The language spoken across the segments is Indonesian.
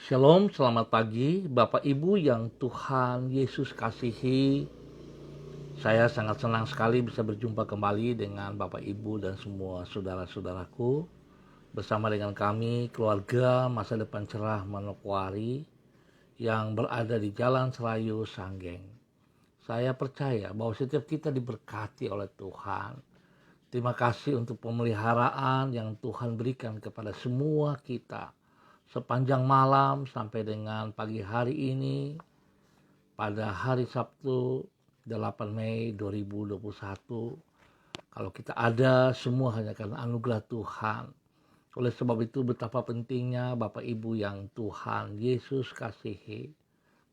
Shalom, selamat pagi Bapak Ibu yang Tuhan Yesus kasihi. Saya sangat senang sekali bisa berjumpa kembali dengan Bapak Ibu dan semua saudara-saudaraku. Bersama dengan kami, keluarga Masa Depan Cerah Manokwari yang berada di Jalan Serayu Sanggeng. Saya percaya bahwa setiap kita diberkati oleh Tuhan. Terima kasih untuk pemeliharaan yang Tuhan berikan kepada semua kita sepanjang malam sampai dengan pagi hari ini, pada hari Sabtu 8 Mei 2021. Kalau kita ada, semua hanya karena anugerah Tuhan. Oleh sebab itu betapa pentingnya Bapak Ibu yang Tuhan Yesus kasihi.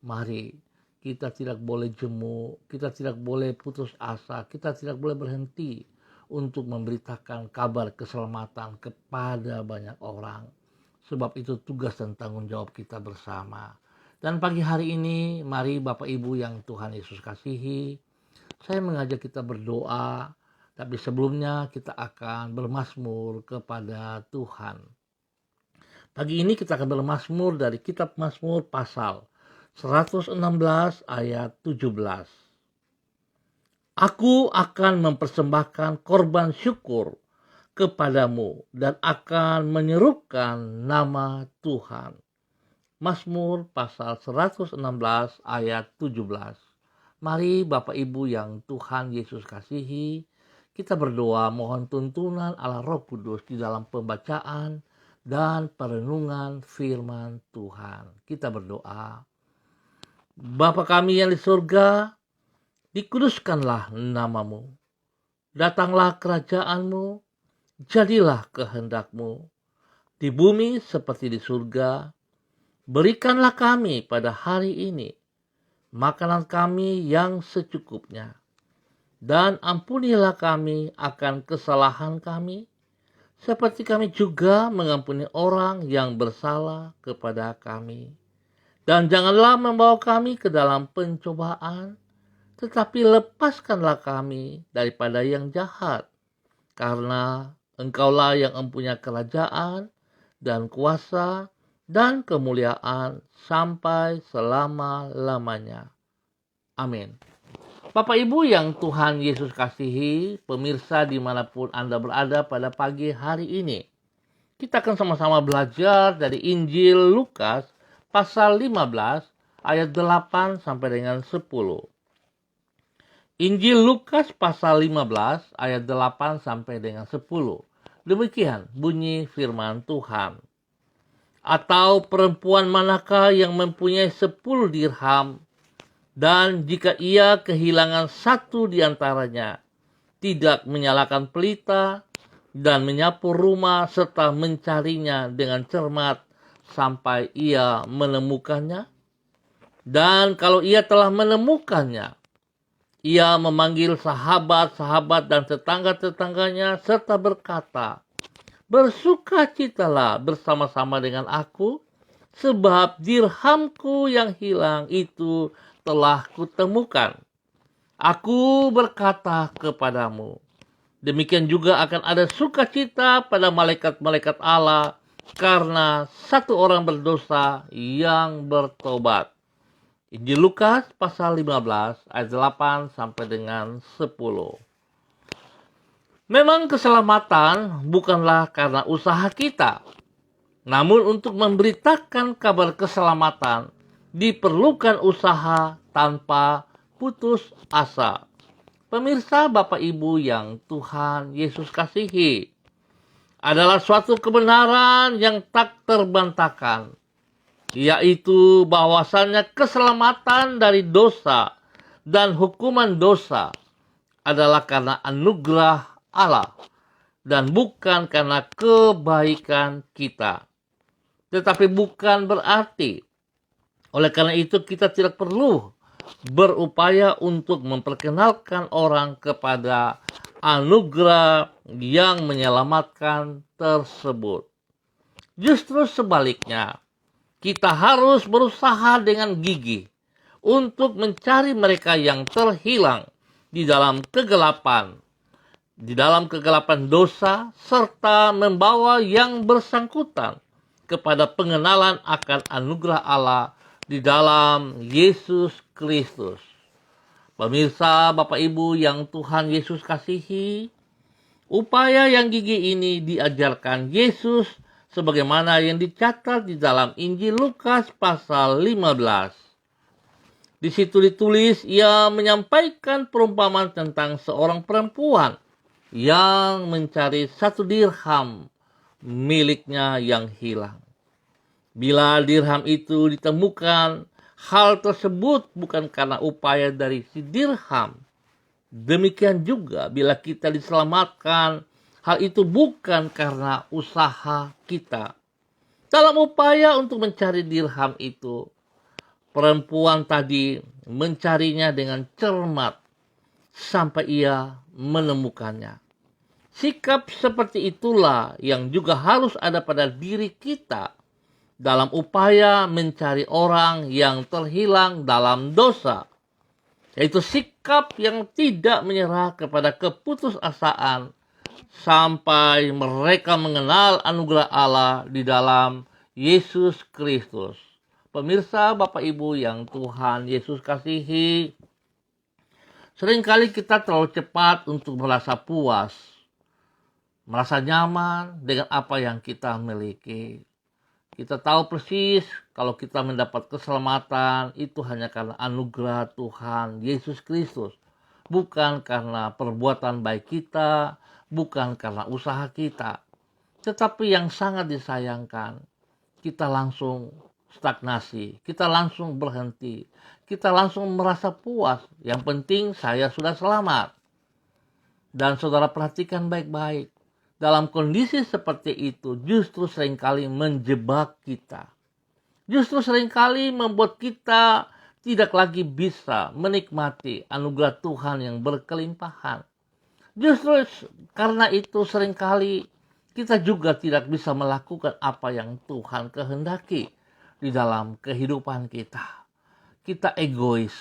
Mari kita tidak boleh jemu, kita tidak boleh putus asa, kita tidak boleh berhenti untuk memberitakan kabar keselamatan kepada banyak orang. Sebab itu tugas dan tanggung jawab kita bersama. Dan pagi hari ini, mari Bapak Ibu yang Tuhan Yesus kasihi, saya mengajak kita berdoa, tapi sebelumnya kita akan bermazmur kepada Tuhan. Pagi ini kita akan bermazmur dari kitab Mazmur pasal 116 ayat 17. Aku akan mempersembahkan korban syukur kepadamu dan akan menyerukan nama Tuhan. Mazmur pasal 116 ayat 17. Mari Bapak Ibu yang Tuhan Yesus kasihi, kita berdoa mohon tuntunan Allah Roh Kudus di dalam pembacaan dan perenungan firman Tuhan. Kita berdoa. Bapa kami yang di surga, dikuduskanlah namamu. Datanglah kerajaanmu. Jadilah kehendakmu di bumi seperti di surga. Berikanlah kami pada hari ini makanan kami yang secukupnya. Dan ampunilah kami akan kesalahan kami, seperti kami juga mengampuni orang yang bersalah kepada kami. Dan janganlah membawa kami ke dalam pencobaan, tetapi lepaskanlah kami daripada yang jahat. Karena Engkaulah yang mempunyai kerajaan dan kuasa dan kemuliaan sampai selama-lamanya. Amin. Bapak Ibu yang Tuhan Yesus kasihi, pemirsa dimanapun Anda berada pada pagi hari ini, kita akan sama-sama belajar dari Injil Lukas pasal 15 ayat 8 sampai dengan 10. Injil Lukas pasal 15 ayat 8 sampai dengan 10. Demikian bunyi firman Tuhan. Atau perempuan manakah yang mempunyai 10 dirham, dan jika ia kehilangan satu di antaranya, tidak menyalakan pelita dan menyapu rumah serta mencarinya dengan cermat sampai ia menemukannya? Dan kalau ia telah menemukannya, ia memanggil sahabat-sahabat dan tetangga-tetangganya serta berkata, bersukacitalah bersama-sama dengan aku, sebab dirhamku yang hilang itu telah kutemukan. Aku berkata kepadamu, demikian juga akan ada sukacita pada malaikat-malaikat Allah karena satu orang berdosa yang bertobat. Injil Lukas pasal 15 ayat 8 sampai dengan 10. Memang keselamatan bukanlah karena usaha kita. Namun untuk memberitakan kabar keselamatan diperlukan usaha tanpa putus asa. Pemirsa Bapak Ibu yang Tuhan Yesus kasihi, adalah suatu kebenaran yang tak terbantahkan, yaitu bahwasannya keselamatan dari dosa dan hukuman dosa adalah karena anugerah Allah dan bukan karena kebaikan kita. Tetapi bukan berarti oleh karena itu kita tidak perlu berupaya untuk memperkenalkan orang kepada anugerah yang menyelamatkan tersebut. Justru sebaliknya, kita harus berusaha dengan gigih untuk mencari mereka yang terhilang di dalam kegelapan dosa, serta membawa yang bersangkutan kepada pengenalan akan anugerah Allah di dalam Yesus Kristus. Pemirsa, Bapak Ibu yang Tuhan Yesus kasihi, upaya yang gigih ini diajarkan Yesus sebagaimana yang dicatat di dalam Injil Lukas pasal 15. Di situ ditulis, ia menyampaikan perumpamaan tentang seorang perempuan yang mencari 1 dirham miliknya yang hilang. Bila dirham itu ditemukan, hal tersebut bukan karena upaya dari si dirham. Demikian juga bila kita diselamatkan, hal itu bukan karena usaha kita. Dalam upaya untuk mencari dirham itu, perempuan tadi mencarinya dengan cermat sampai ia menemukannya. Sikap seperti itulah yang juga harus ada pada diri kita dalam upaya mencari orang yang terhilang dalam dosa, yaitu sikap yang tidak menyerah kepada keputusasaan sampai mereka mengenal anugerah Allah di dalam Yesus Kristus. Pemirsa, Bapak Ibu yang Tuhan Yesus kasihi, seringkali kita terlalu cepat untuk merasa puas, merasa nyaman dengan apa yang kita miliki. Kita tahu persis kalau kita mendapat keselamatan itu hanya karena anugerah Tuhan Yesus Kristus. Bukan karena perbuatan baik kita, bukan karena usaha kita. Tetapi yang sangat disayangkan, kita langsung stagnasi, kita langsung berhenti, kita langsung merasa puas. Yang penting saya sudah selamat. Dan saudara perhatikan baik-baik. Dalam kondisi seperti itu justru seringkali menjebak kita. Justru seringkali membuat kita tidak lagi bisa menikmati anugerah Tuhan yang berkelimpahan. Justru karena itu seringkali kita juga tidak bisa melakukan apa yang Tuhan kehendaki di dalam kehidupan kita. Kita egois.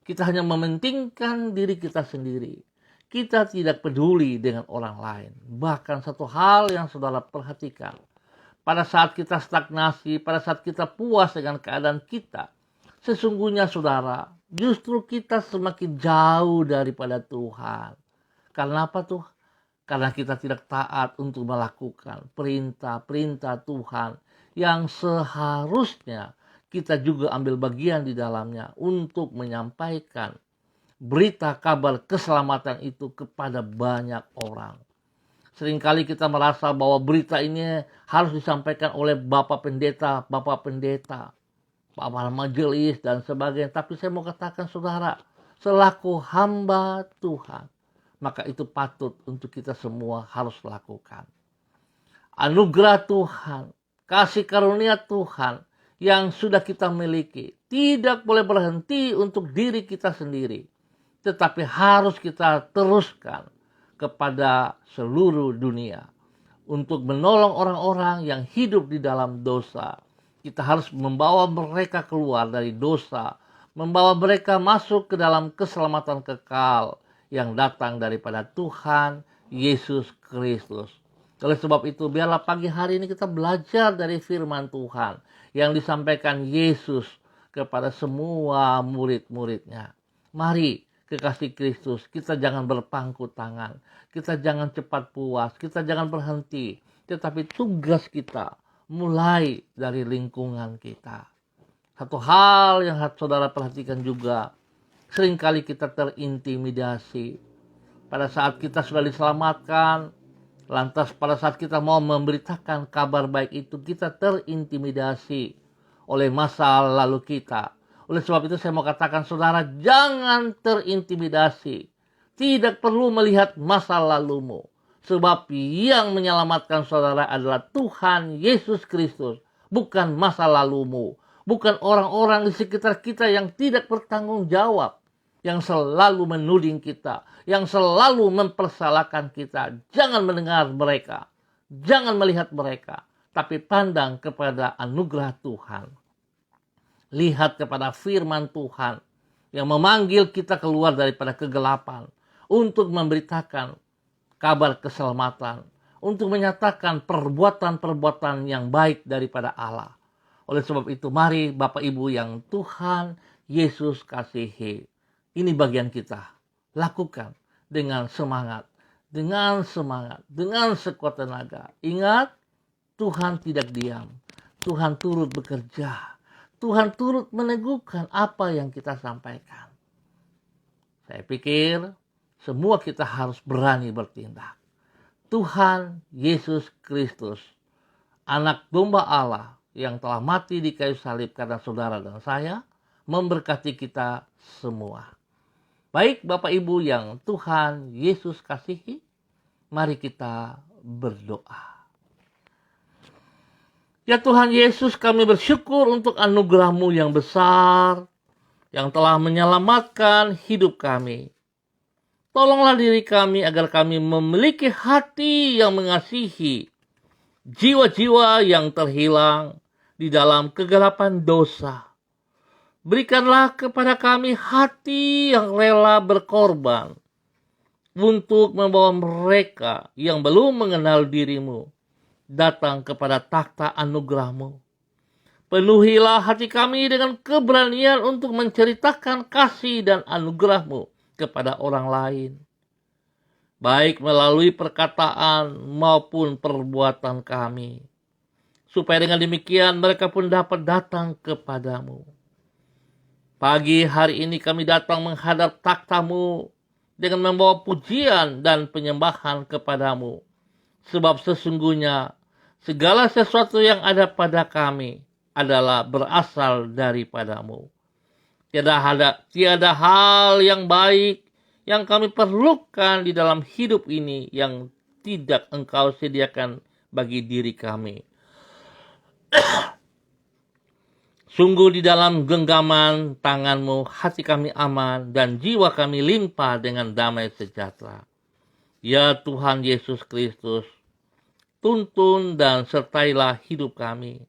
Kita hanya mementingkan diri kita sendiri. Kita tidak peduli dengan orang lain. Bahkan satu hal yang saudara perhatikan. Pada saat kita stagnasi, pada saat kita puas dengan keadaan kita, sesungguhnya saudara, justru kita semakin jauh daripada Tuhan. Karena apa tuh? Karena kita tidak taat untuk melakukan perintah-perintah Tuhan yang seharusnya kita juga ambil bagian di dalamnya untuk menyampaikan berita kabar keselamatan itu kepada banyak orang. Seringkali kita merasa bahwa berita ini harus disampaikan oleh Bapak Pendeta, Bapak Majelis dan sebagainya. Tapi saya mau katakan saudara, selaku hamba Tuhan, maka itu patut untuk kita semua harus lakukan. Anugerah Tuhan, kasih karunia Tuhan yang sudah kita miliki tidak boleh berhenti untuk diri kita sendiri. Tetapi harus kita teruskan kepada seluruh dunia. Untuk menolong orang-orang yang hidup di dalam dosa. Kita harus membawa mereka keluar dari dosa. Membawa mereka masuk ke dalam keselamatan kekal yang datang daripada Tuhan Yesus Kristus. Oleh sebab itu, biarlah pagi hari ini kita belajar dari firman Tuhan yang disampaikan Yesus kepada semua murid-muridnya. Mari, kekasih Kristus, kita jangan berpangku tangan, kita jangan cepat puas, kita jangan berhenti, tetapi tugas kita mulai dari lingkungan kita. Satu hal yang harus saudara perhatikan juga, seringkali kita terintimidasi. Pada saat kita sudah diselamatkan, lantas pada saat kita mau memberitakan kabar baik itu, kita terintimidasi oleh masa lalu kita. Oleh sebab itu saya mau katakan saudara, jangan terintimidasi. Tidak perlu melihat masa lalumu. Sebab yang menyelamatkan saudara adalah Tuhan Yesus Kristus. Bukan masa lalumu. Bukan orang-orang di sekitar kita yang tidak bertanggung jawab. Yang selalu menuding kita. Yang selalu mempersalahkan kita. Jangan mendengar mereka. Jangan melihat mereka. Tapi pandang kepada anugerah Tuhan. Lihat kepada firman Tuhan yang memanggil kita keluar daripada kegelapan untuk memberitakan kabar keselamatan, untuk menyatakan perbuatan-perbuatan yang baik daripada Allah. Oleh sebab itu, mari Bapak Ibu yang Tuhan Yesus kasihi, ini bagian kita. Lakukan dengan semangat, dengan sekuat tenaga. Ingat, Tuhan tidak diam. Tuhan turut bekerja. Tuhan turut meneguhkan apa yang kita sampaikan. Saya pikir semua kita harus berani bertindak. Tuhan Yesus Kristus, anak domba Allah yang telah mati di kayu salib karena saudara dan saya, memberkati kita semua. Baik Bapak Ibu yang Tuhan Yesus kasihi, mari kita berdoa. Ya Tuhan Yesus, kami bersyukur untuk anugerah-Mu yang besar, yang telah menyelamatkan hidup kami. Tolonglah diri kami agar kami memiliki hati yang mengasihi jiwa-jiwa yang terhilang di dalam kegelapan dosa. Berikanlah kepada kami hati yang rela berkorban untuk membawa mereka yang belum mengenal diri-Mu datang kepada takhta anugerah-Mu. Penuhilah hati kami dengan keberanian untuk menceritakan kasih dan anugerah-Mu kepada orang lain, baik melalui perkataan maupun perbuatan kami, supaya dengan demikian mereka pun dapat datang kepadamu. Pagi hari ini kami datang menghadap takhta-Mu dengan membawa pujian dan penyembahan kepadamu, sebab sesungguhnya segala sesuatu yang ada pada kami adalah berasal daripada-Mu. Tiada hal yang baik yang kami perlukan di dalam hidup ini yang tidak Engkau sediakan bagi diri kami. Sungguh di dalam genggaman tangan-Mu hati kami aman dan jiwa kami limpah dengan damai sejahtera. Ya Tuhan Yesus Kristus, tuntun dan sertailah hidup kami.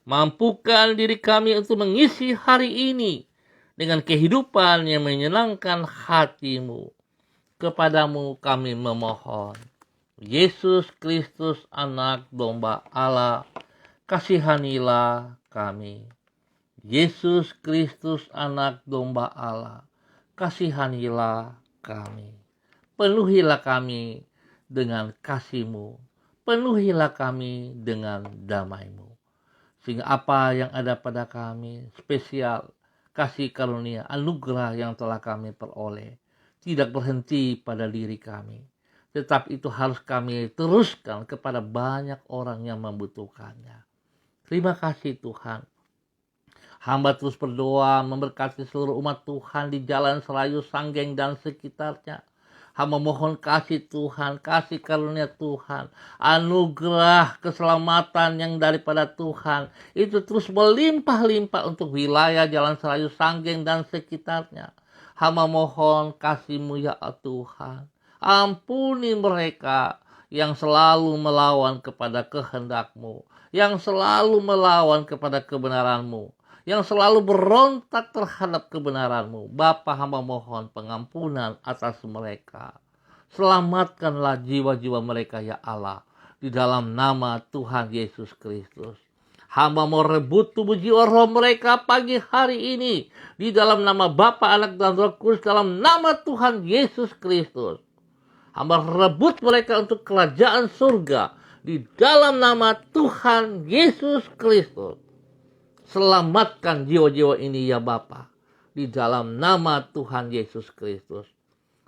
Mampukan diri kami untuk mengisi hari ini dengan kehidupan yang menyenangkan hati-Mu. Kepadamu kami memohon. Yesus Kristus, anak domba Allah, kasihanilah kami. Yesus Kristus, anak domba Allah, kasihanilah kami. Penuhilah kami dengan kasih-Mu. Penuhilah kami dengan damai-Mu. Sehingga apa yang ada pada kami, spesial kasih karunia, anugerah yang telah kami peroleh, tidak berhenti pada diri kami. Tetapi itu harus kami teruskan kepada banyak orang yang membutuhkannya. Terima kasih Tuhan. Hamba terus berdoa memberkati seluruh umat Tuhan di Jalan Serayu, Sanggeng, dan sekitarnya. Hamba mohon kasih Tuhan, kasih karunia Tuhan, anugerah keselamatan yang daripada Tuhan itu terus melimpah-limpah untuk wilayah Jalan Serayu, Sanggeng, dan sekitarnya. Hamba mohon kasih-Mu ya Tuhan. Ampuni mereka yang selalu melawan kepada kehendak-Mu, yang selalu melawan kepada kebenaran-Mu, yang selalu berontak terhadap kebenaran-Mu. Bapa, hamba mohon pengampunan atas mereka. Selamatkanlah jiwa-jiwa mereka ya Allah, di dalam nama Tuhan Yesus Kristus. Hamba mau rebut tubuh jiwa roh mereka pagi hari ini, di dalam nama Bapa, Anak, dan Roh Kudus, dalam nama Tuhan Yesus Kristus. Hamba rebut mereka untuk kerajaan surga, di dalam nama Tuhan Yesus Kristus. Selamatkan jiwa-jiwa ini ya Bapa, di dalam nama Tuhan Yesus Kristus.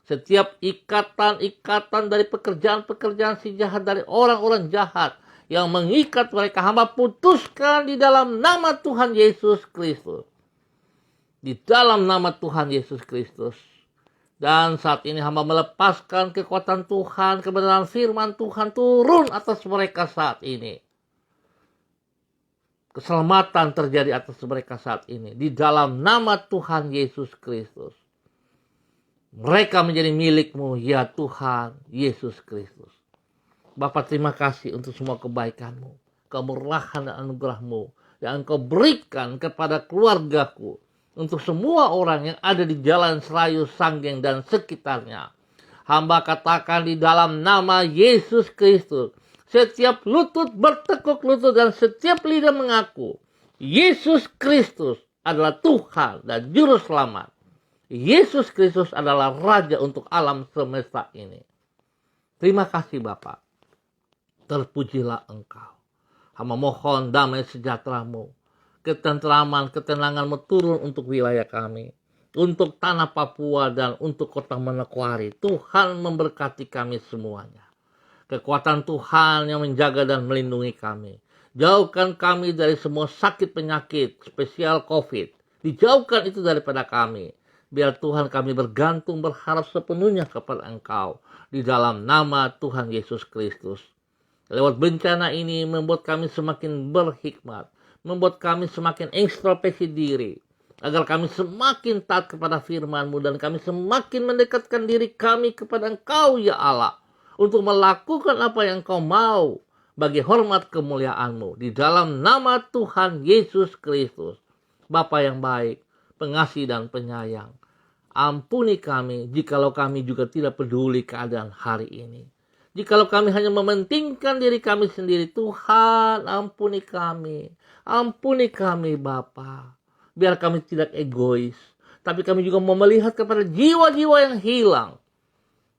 Setiap ikatan-ikatan dari pekerjaan-pekerjaan si jahat, dari orang-orang jahat yang mengikat mereka, hamba putuskan di dalam nama Tuhan Yesus Kristus. Di dalam nama Tuhan Yesus Kristus. Dan saat ini hamba melepaskan kekuatan Tuhan, kebenaran firman Tuhan turun atas mereka saat ini. Keselamatan terjadi atas mereka saat ini. Di dalam nama Tuhan Yesus Kristus. Mereka menjadi milik-Mu ya Tuhan Yesus Kristus. Bapa, terima kasih untuk semua kebaikan-Mu, kemurahan dan anugerah-Mu yang Engkau berikan kepada keluargaku, untuk semua orang yang ada di Jalan Serayu, Sanggeng, dan sekitarnya. Hamba katakan di dalam nama Yesus Kristus, setiap lutut bertekuk lutut dan setiap lidah mengaku Yesus Kristus adalah Tuhan dan Juru Selamat. Yesus Kristus adalah Raja untuk alam semesta ini. Terima kasih Bapa. Terpujilah Engkau. Hamba mohon damai sejahtera-Mu, ketentraman, ketenangan-Mu turun untuk wilayah kami, untuk tanah Papua dan untuk kota Manokwari. Tuhan memberkati kami semuanya. Kekuatan Tuhan yang menjaga dan melindungi kami. Jauhkan kami dari semua sakit penyakit, spesial COVID. Dijauhkan itu daripada kami. Biar Tuhan kami bergantung berharap sepenuhnya kepada Engkau. Di dalam nama Tuhan Yesus Kristus. Lewat bencana ini membuat kami semakin berhikmat. Membuat kami semakin introspeksi diri. Agar kami semakin taat kepada firman-Mu dan kami semakin mendekatkan diri kami kepada Engkau ya Allah. Untuk melakukan apa yang Engkau mau bagi hormat kemuliaan-Mu. Di dalam nama Tuhan Yesus Kristus. Bapa yang baik, pengasih dan penyayang. Ampuni kami jikalau kami juga tidak peduli keadaan hari ini. Jikalau kami hanya mementingkan diri kami sendiri, Tuhan ampuni kami. Ampuni kami Bapa. Biar kami tidak egois. Tapi kami juga mau melihat kepada jiwa-jiwa yang hilang.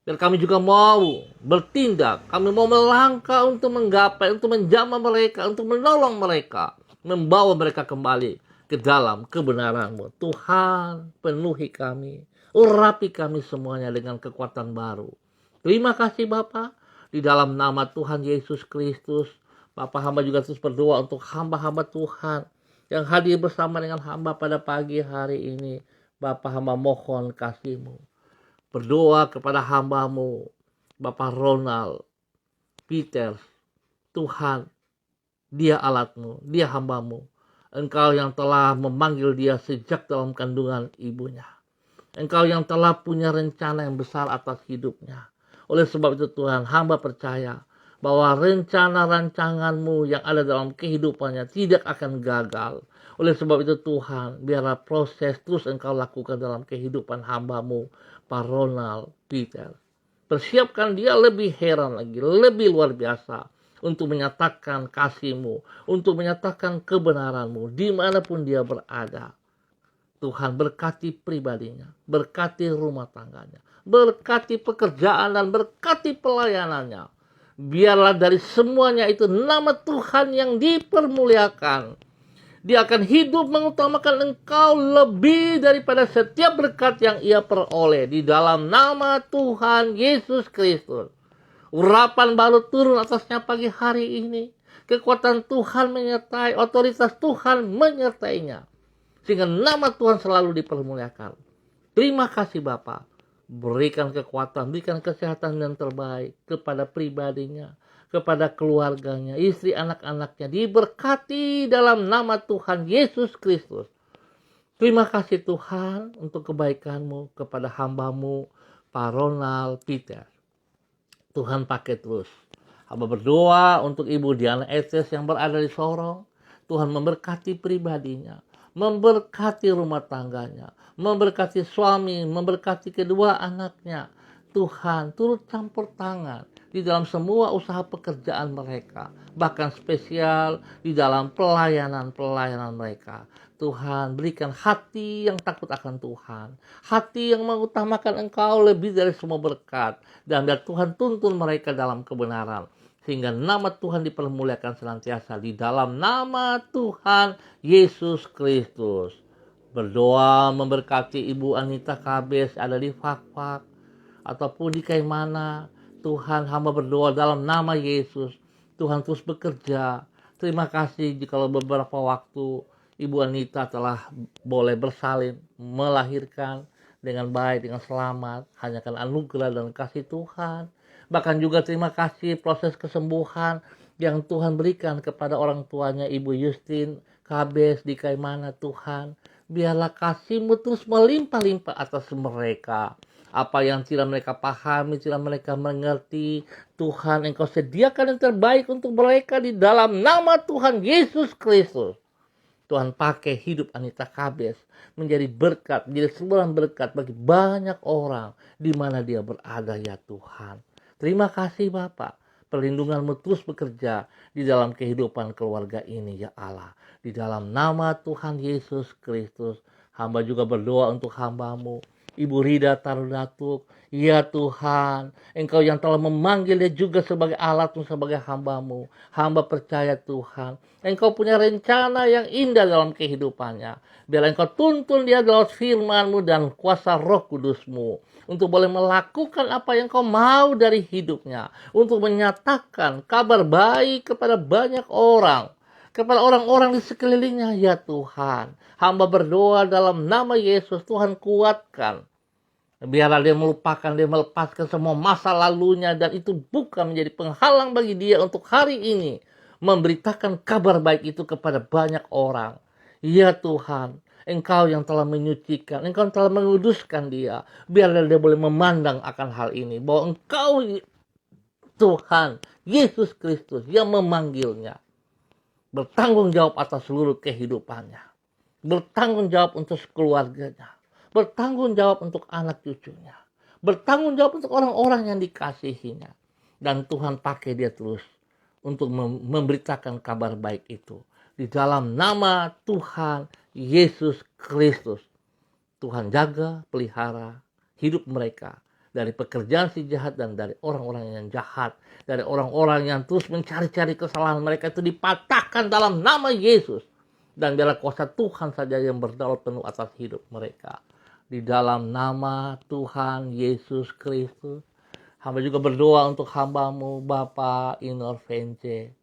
Biar kami juga mau bertindak. Kami mau melangkah untuk menggapai, untuk menjamah mereka, untuk menolong mereka. Membawa mereka kembali ke dalam kebenaran-Mu. Tuhan penuhi kami. Urapi kami semuanya dengan kekuatan baru. Terima kasih Bapa. Di dalam nama Tuhan Yesus Kristus. Bapa hamba juga terus berdoa untuk hamba-hamba Tuhan yang hadir bersama dengan hamba pada pagi hari ini. Bapa hamba mohon kasih-Mu. Berdoa kepada hamba-Mu. Bapak Ronald Peters. Tuhan, dia alat-Mu, dia hamba-Mu. Engkau yang telah memanggil dia sejak dalam kandungan ibunya. Engkau yang telah punya rencana yang besar atas hidupnya. Oleh sebab itu Tuhan, hamba percaya bahwa rencana rancangan-Mu yang ada dalam kehidupannya tidak akan gagal. Oleh sebab itu Tuhan, biarlah proses terus Engkau lakukan dalam kehidupan hamba-Mu, Pak Ronald Peter. Persiapkan dia lebih heran lagi, lebih luar biasa. Untuk menyatakan kasih-Mu, untuk menyatakan kebenaran-Mu, dimanapun dia berada. Tuhan berkati pribadinya, berkati rumah tangganya, berkati pekerjaan dan berkati pelayanannya. Biarlah dari semuanya itu nama Tuhan yang dipermuliakan. Dia akan hidup mengutamakan Engkau lebih daripada setiap berkat yang ia peroleh. Di dalam nama Tuhan Yesus Kristus. Urapan baru turun atasnya pagi hari ini. Kekuatan Tuhan menyertai, otoritas Tuhan menyertainya. Sehingga nama Tuhan selalu dipermuliakan. Terima kasih Bapa. Berikan kekuatan, berikan kesehatan yang terbaik kepada pribadinya, kepada keluarganya, istri anak-anaknya. Diberkati dalam nama Tuhan Yesus Kristus. Terima kasih Tuhan untuk kebaikan-Mu kepada hamba-Mu, Pak Ronald Peter. Tuhan pakai terus. Hamba berdoa untuk Ibu Diana Etes yang berada di Sorong. Tuhan memberkati pribadinya, memberkati rumah tangganya, memberkati suami, memberkati kedua anaknya. Tuhan turut campur tangan di dalam semua usaha pekerjaan mereka. Bahkan spesial di dalam pelayanan-pelayanan mereka. Tuhan berikan hati yang takut akan Tuhan. Hati yang mengutamakan Engkau lebih dari semua berkat. Dan biar Tuhan tuntun mereka dalam kebenaran. Sehingga nama Tuhan dipermuliakan senantiasa di dalam nama Tuhan Yesus Kristus. Berdoa memberkati Ibu Anita Kabes ada di Fakfak. Ataupun di Kaimana. Tuhan hamba berdoa dalam nama Yesus. Tuhan terus bekerja. Terima kasih jikalau beberapa waktu Ibu Anita telah boleh bersalin, melahirkan dengan baik, dengan selamat, hanya karena anugerah dan kasih Tuhan. Bahkan juga terima kasih proses kesembuhan yang Tuhan berikan kepada orang tuanya Ibu Justin Kabes di Kaimana Tuhan. Biarlah kasih-Mu terus melimpah-limpah atas mereka. Apa yang tidak mereka pahami, tidak mereka mengerti, Tuhan Engkau sediakan yang terbaik untuk mereka di dalam nama Tuhan Yesus Kristus. Tuhan pakai hidup Anita Kabes menjadi berkat, menjadi seluruh berkat bagi banyak orang di mana dia berada ya Tuhan. Terima kasih Bapak, perlindungan-Mu terus bekerja di dalam kehidupan keluarga ini ya Allah. Di dalam nama Tuhan Yesus Kristus, hamba juga berdoa untuk hamba-Mu, Ibu Rida Tarudatuk. Ya Tuhan, Engkau yang telah memanggil dia juga sebagai alat-Mu, sebagai hamba-Mu. Hamba percaya Tuhan, Engkau punya rencana yang indah dalam kehidupannya. Biar Engkau tuntun dia dalam firman-Mu dan kuasa Roh Kudus-Mu, untuk boleh melakukan apa yang Kau mau dari hidupnya, untuk menyatakan kabar baik kepada banyak orang, kepada orang-orang di sekelilingnya ya Tuhan. Hamba berdoa dalam nama Yesus, Tuhan kuatkan. Biarlah dia melupakan, dia melepaskan semua masa lalunya, dan itu bukan menjadi penghalang bagi dia untuk hari ini memberitakan kabar baik itu kepada banyak orang. Ya Tuhan, Engkau yang telah menyucikan, Engkau yang telah menguduskan dia. Biarlah dia boleh memandang akan hal ini, bahwa Engkau Tuhan Yesus Kristus yang memanggilnya, bertanggung jawab atas seluruh kehidupannya, bertanggung jawab untuk keluarganya, bertanggung jawab untuk anak cucunya, bertanggung jawab untuk orang-orang yang dikasihinya. Dan Tuhan pakai dia terus untuk memberitakan kabar baik itu. Di dalam nama Tuhan Yesus Kristus, Tuhan jaga, pelihara hidup mereka dari pekerjaan si jahat dan dari orang-orang yang jahat, dari orang-orang yang terus mencari-cari kesalahan mereka, itu dipatahkan dalam nama Yesus. Dan biarlah kuasa Tuhan saja yang berdaulat penuh atas hidup mereka. Di dalam nama Tuhan Yesus Kristus, hamba juga berdoa untuk hamba-Mu Bapak Inor Vence,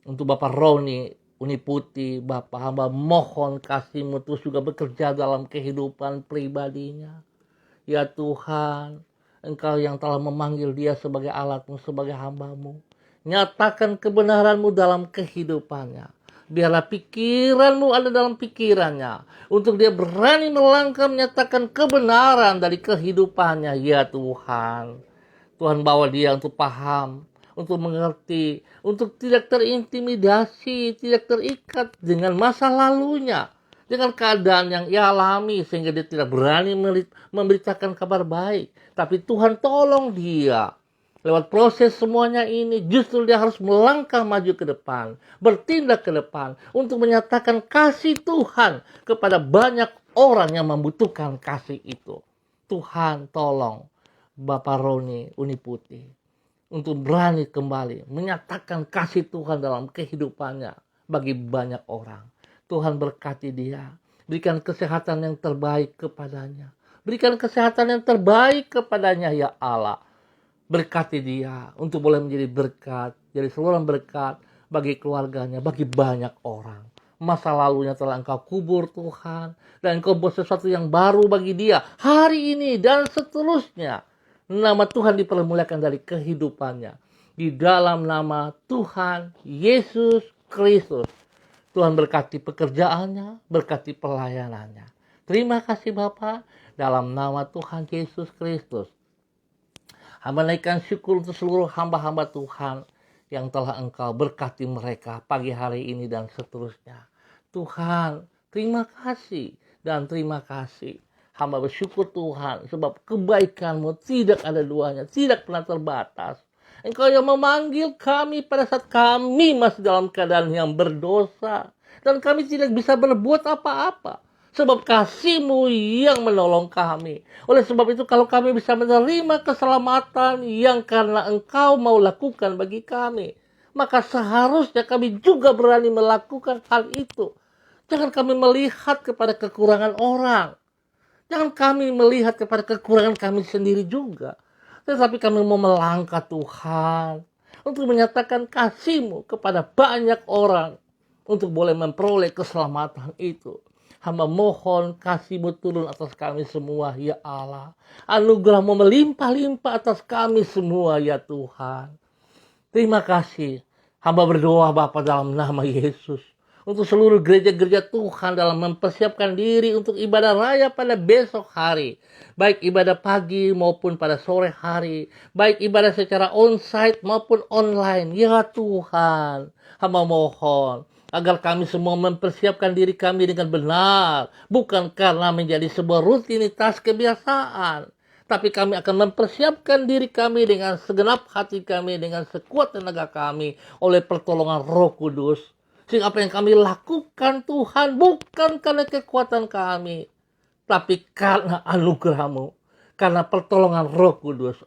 untuk Bapak Roni Uniputi. Bapak, hamba mohon kasih-Mu terus juga bekerja dalam kehidupan pribadinya. Ya Tuhan, Engkau yang telah memanggil dia sebagai alat-Mu, sebagai hamba-Mu, nyatakan kebenaran-Mu dalam kehidupannya. Biarlah pikiran-Mu ada dalam pikirannya, untuk dia berani melangkah menyatakan kebenaran dari kehidupannya. Ya Tuhan, Tuhan bawa dia untuk paham, untuk mengerti, untuk tidak terintimidasi, tidak terikat dengan masa lalunya, dengan keadaan yang ia alami, sehingga dia tidak berani memberitakan kabar baik. Tapi Tuhan tolong dia. Lewat proses semuanya ini, justru dia harus melangkah maju ke depan, bertindak ke depan, untuk menyatakan kasih Tuhan kepada banyak orang yang membutuhkan kasih itu. Tuhan tolong Bapak Roni Uniputi untuk berani kembali menyatakan kasih Tuhan dalam kehidupannya bagi banyak orang. Tuhan berkati dia, berikan kesehatan yang terbaik kepadanya, berikan kesehatan yang terbaik kepadanya ya Allah. Berkati dia untuk boleh menjadi berkat, jadi seluruh berkat bagi keluarganya, bagi banyak orang. Masa lalunya telah Engkau kubur Tuhan, dan Engkau buat sesuatu yang baru bagi dia hari ini dan seterusnya. Nama Tuhan dipermuliakan dari kehidupannya. Di dalam nama Tuhan Yesus Kristus, Tuhan berkati pekerjaannya, berkati pelayanannya. Terima kasih Bapa, dalam nama Tuhan Yesus Kristus. Hamba naikkan syukur untuk seluruh hamba-hamba Tuhan yang telah Engkau berkati mereka pagi hari ini dan seterusnya. Tuhan, terima kasih dan terima kasih. Hamba bersyukur Tuhan, sebab kebaikan-Mu tidak ada duanya, tidak pernah terbatas. Engkau yang memanggil kami pada saat kami masih dalam keadaan yang berdosa, dan kami tidak bisa berbuat apa-apa. Sebab kasih-Mu yang menolong kami. Oleh sebab itu, kalau kami bisa menerima keselamatan yang karena Engkau mau lakukan bagi kami, maka seharusnya kami juga berani melakukan hal itu. Jangan kami melihat kepada kekurangan orang. Jangan kami melihat kepada kekurangan kami sendiri juga. Tetapi kami mau melangkah Tuhan, untuk menyatakan kasih-Mu kepada banyak orang, untuk boleh memperoleh keselamatan itu. Hamba mohon kasih-Mu turun atas kami semua ya Allah. Anugerah-Mu melimpah-limpah atas kami semua ya Tuhan. Terima kasih. Hamba berdoa Bapa dalam nama Yesus, untuk seluruh gereja-gereja Tuhan dalam mempersiapkan diri untuk ibadah raya pada besok hari. Baik ibadah pagi maupun pada sore hari. Baik ibadah secara onsite maupun online. Ya Tuhan, hamba mohon agar kami semua mempersiapkan diri kami dengan benar. Bukan karena menjadi sebuah rutinitas kebiasaan. Tapi kami akan mempersiapkan diri kami dengan segenap hati kami, dengan sekuat tenaga kami oleh pertolongan Roh Kudus. Sehingga apa yang kami lakukan Tuhan bukan karena kekuatan kami, tapi karena anugerah-Mu, karena pertolongan Roh Kudus.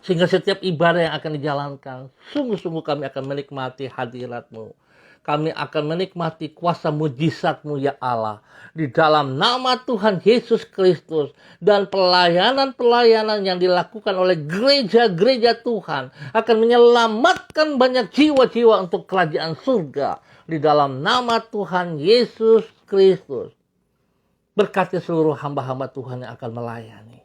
Sehingga setiap ibadah yang akan dijalankan, sungguh-sungguh kami akan menikmati hadirat-Mu. Kami akan menikmati kuasa mujizat-Mu ya Allah. Di dalam nama Tuhan Yesus Kristus. Dan pelayanan-pelayanan yang dilakukan oleh gereja-gereja Tuhan akan menyelamatkan banyak jiwa-jiwa untuk kerajaan surga. Di dalam nama Tuhan Yesus Kristus. Berkati seluruh hamba-hamba Tuhan yang akan melayani.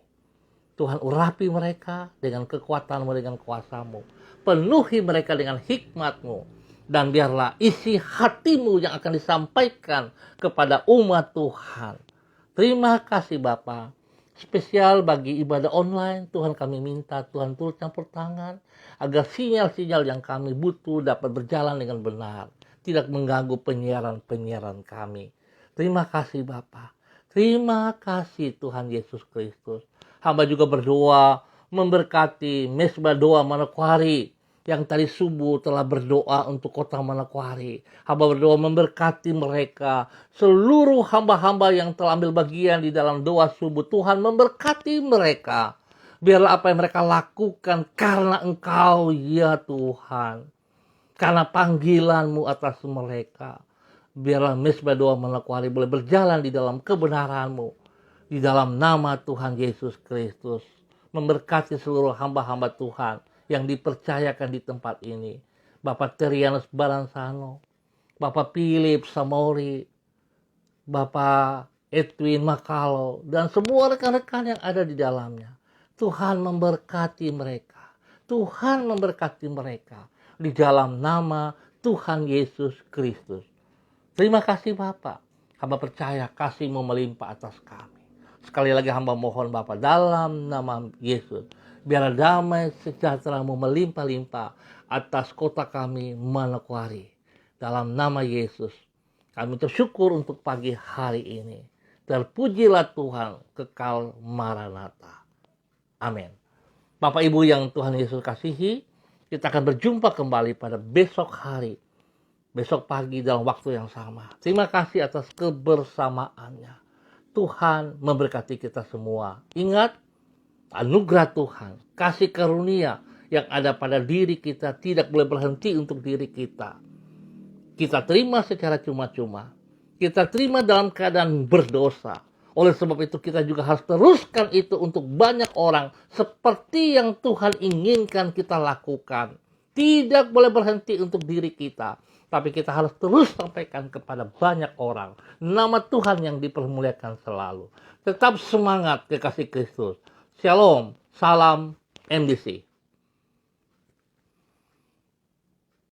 Tuhan urapi mereka dengan kekuatan-Mu, dengan kuasa-Mu. Penuhi mereka dengan hikmat-Mu. Dan biarlah isi hati-Mu yang akan disampaikan kepada umat Tuhan. Terima kasih Bapa. Spesial bagi ibadah online, Tuhan kami minta Tuhan turut campur tangan. Agar sinyal-sinyal yang kami butuh dapat berjalan dengan benar. Tidak mengganggu penyiaran-penyiaran kami. Terima kasih Bapa. Terima kasih Tuhan Yesus Kristus. Hamba juga berdoa memberkati Mesbah Doa Manokwari yang tadi subuh telah berdoa untuk kota Manokwari. Hamba berdoa memberkati mereka. Seluruh hamba-hamba yang telah ambil bagian di dalam doa subuh, Tuhan memberkati mereka. Biarlah apa yang mereka lakukan karena Engkau ya Tuhan. Karena panggilan-Mu atas mereka. Biarlah Mesbah Doa Manokwari boleh berjalan di dalam kebenaran-Mu. Di dalam nama Tuhan Yesus Kristus. Memberkati seluruh hamba-hamba Tuhan yang dipercayakan di tempat ini. Bapak Terianus Baransano, Bapak Philip Samori, Bapak Edwin Makalo, dan semua rekan-rekan yang ada di dalamnya. Tuhan memberkati mereka. Tuhan memberkati mereka. Di dalam nama Tuhan Yesus Kristus. Terima kasih Bapak. Hamba percaya kasih-Mu melimpah atas kami. Sekali lagi hamba mohon Bapak dalam nama Yesus. Biar damai sejahtera-Mu melimpah-limpah atas kota kami Manokwari. Dalam nama Yesus. Kami bersyukur untuk pagi hari ini. Terpujilah Tuhan kekal Maranatha. Amin. Bapak Ibu yang Tuhan Yesus kasihi. Kita akan berjumpa kembali pada besok hari. Besok pagi dalam waktu yang sama. Terima kasih atas kebersamaannya. Tuhan memberkati kita semua. Ingat, anugerah Tuhan, kasih karunia yang ada pada diri kita tidak boleh berhenti untuk diri kita. Kita terima secara cuma-cuma. Kita terima dalam keadaan berdosa. Oleh sebab itu kita juga harus teruskan itu untuk banyak orang. Seperti yang Tuhan inginkan kita lakukan. Tidak boleh berhenti untuk diri kita. Tapi kita harus terus sampaikan kepada banyak orang. Nama Tuhan yang dipermuliakan selalu. Tetap semangat kekasih Kristus. Shalom, salam MDC.